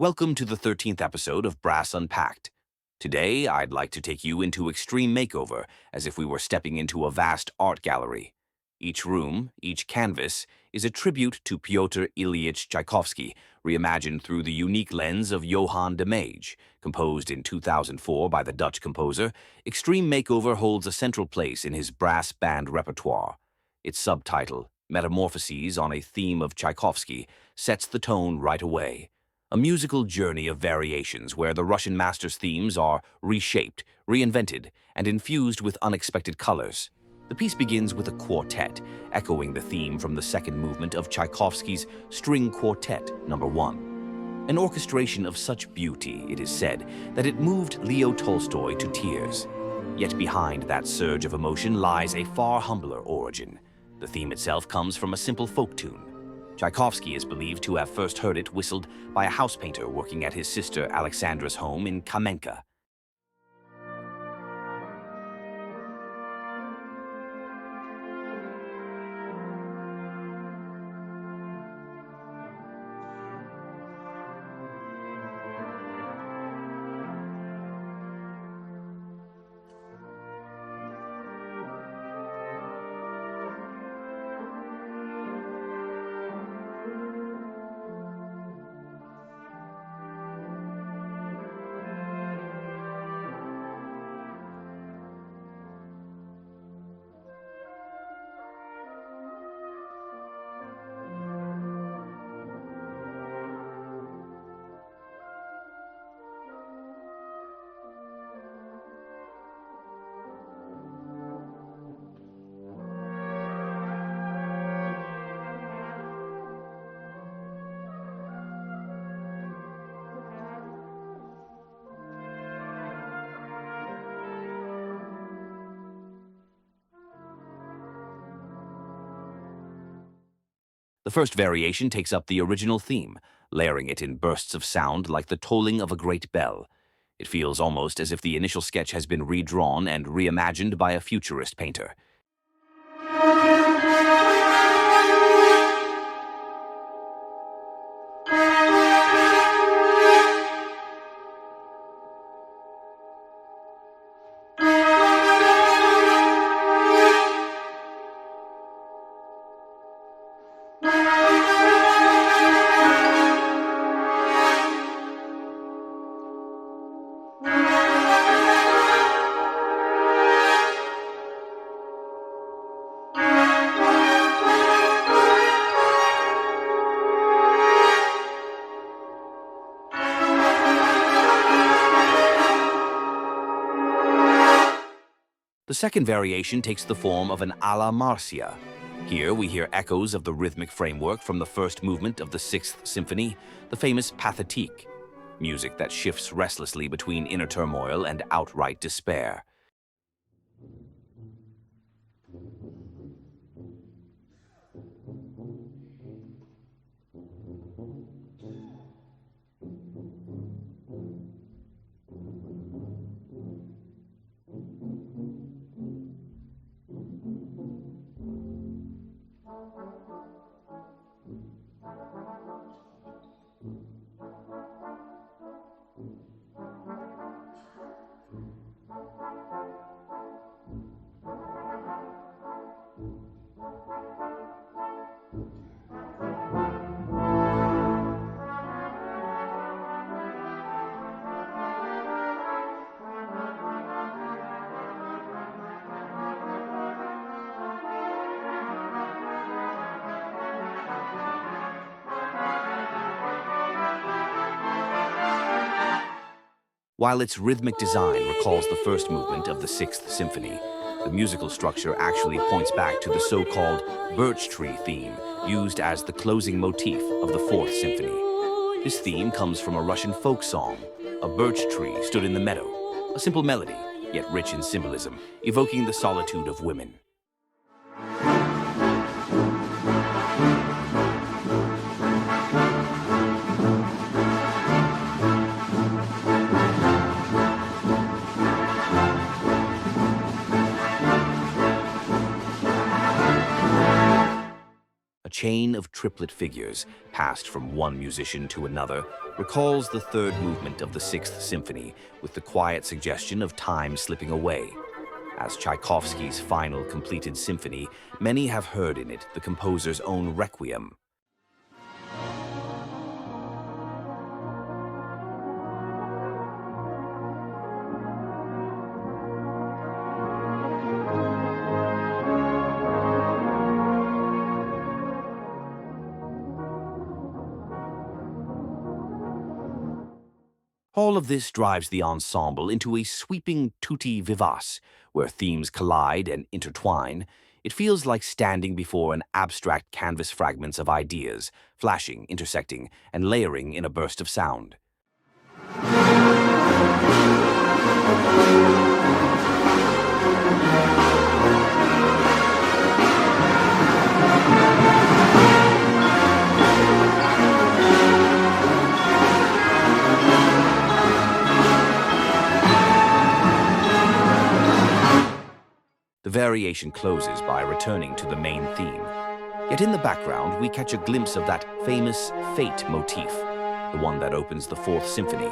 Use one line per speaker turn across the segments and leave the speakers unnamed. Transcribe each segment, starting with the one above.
Welcome to the 13th episode of Brass Unpacked. Today, I'd like to take you into extreme makeover, as if we were stepping into a vast art gallery. Each room, each canvas, is a tribute to Pyotr Ilyich Tchaikovsky, reimagined through the unique lens of Johan de Meij. Composed in 2004 by the Dutch composer, Extreme Makeover holds a central place in his brass band repertoire. Its subtitle, Metamorphoses on a Theme of Tchaikovsky, sets the tone right away. A musical journey of variations where the Russian master's themes are reshaped, reinvented, and infused with unexpected colors. The piece begins with a quartet, echoing the theme from the second movement of Tchaikovsky's String Quartet No. 1. An orchestration of such beauty, it is said, that it moved Leo Tolstoy to tears. Yet behind that surge of emotion lies a far humbler origin. The theme itself comes from a simple folk tune. Tchaikovsky is believed to have first heard it whistled by a house painter working at his sister Alexandra's home in Kamenka. The first variation takes up the original theme, layering it in bursts of sound like the tolling of a great bell. It feels almost as if the initial sketch has been redrawn and reimagined by a futurist painter. The second variation takes the form of an alla Marcia. Here we hear echoes of the rhythmic framework from the first movement of the Sixth Symphony, the famous Pathétique, music that shifts restlessly between inner turmoil and outright despair. While its rhythmic design recalls the first movement of the Sixth Symphony, the musical structure actually points back to the so-called birch tree theme used as the closing motif of the Fourth Symphony. This theme comes from a Russian folk song. A birch tree stood in the meadow, a simple melody, yet rich in symbolism, evoking the solitude of women. chain of triplet figures, passed from one musician to another, recalls the third movement of the Sixth Symphony, with the quiet suggestion of time slipping away. As Tchaikovsky's final completed symphony, many have heard in it the composer's own requiem. All of this drives the ensemble into a sweeping tutti vivace, where themes collide and intertwine. It feels like standing before an abstract canvas fragments of ideas, flashing, intersecting, and layering in a burst of sound. The variation closes by returning to the main theme. Yet in the background, we catch a glimpse of that famous fate motif, the one that opens the Fourth Symphony,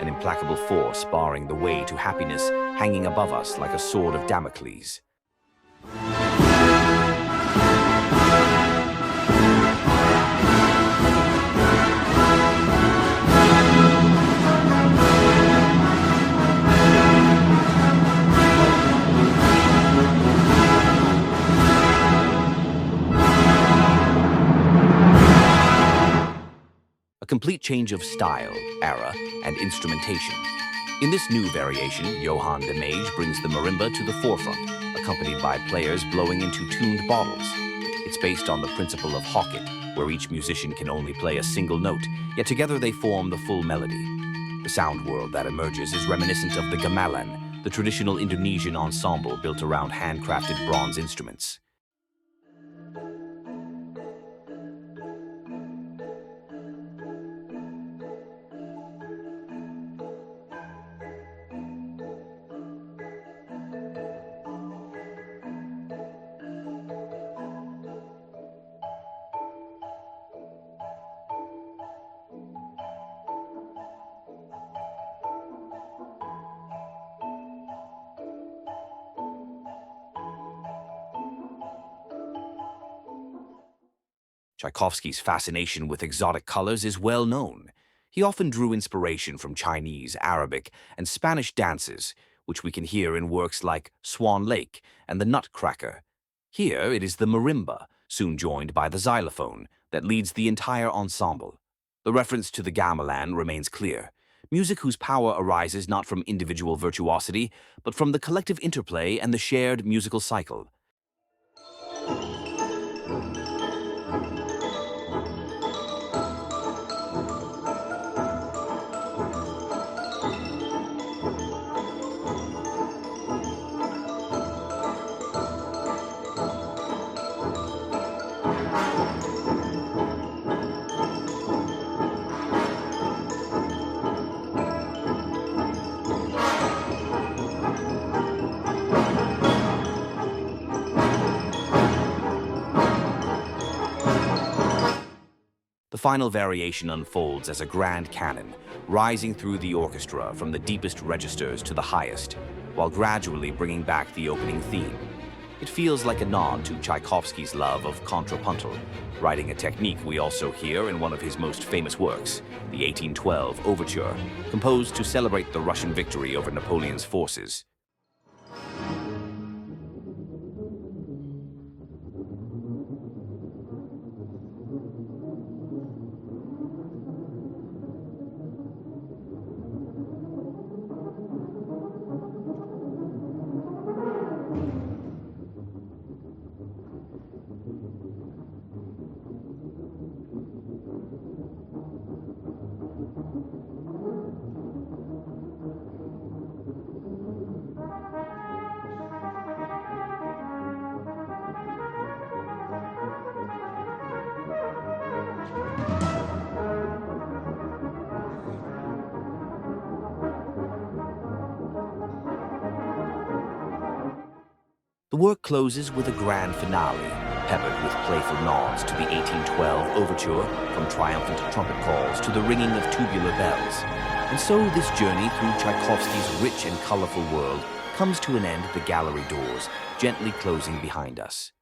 an implacable force barring the way to happiness hanging above us like a sword of Damocles. Complete change of style, era, and instrumentation. In this new variation, Johan de Meij brings the marimba to the forefront, accompanied by players blowing into tuned bottles. It's based on the principle of Hocket, where each musician can only play a single note, yet together they form the full melody. The sound world that emerges is reminiscent of the gamelan, the traditional Indonesian ensemble built around handcrafted bronze instruments. Tchaikovsky's fascination with exotic colors is well known. He often drew inspiration from Chinese, Arabic, and Spanish dances, which we can hear in works like Swan Lake and the Nutcracker. Here it is the marimba, soon joined by the xylophone, that leads the entire ensemble. The reference to the gamelan remains clear, music whose power arises not from individual virtuosity, but from the collective interplay and the shared musical cycle. The final variation unfolds as a grand canon, rising through the orchestra from the deepest registers to the highest, while gradually bringing back the opening theme. It feels like a nod to Tchaikovsky's love of contrapuntal, writing a technique we also hear in one of his most famous works, the 1812 Overture, composed to celebrate the Russian victory over Napoleon's forces. The work closes with a grand finale, peppered with playful nods to the 1812 overture, from triumphant trumpet calls to the ringing of tubular bells. And so this journey through Tchaikovsky's rich and colorful world comes to an end at the gallery doors, gently closing behind us.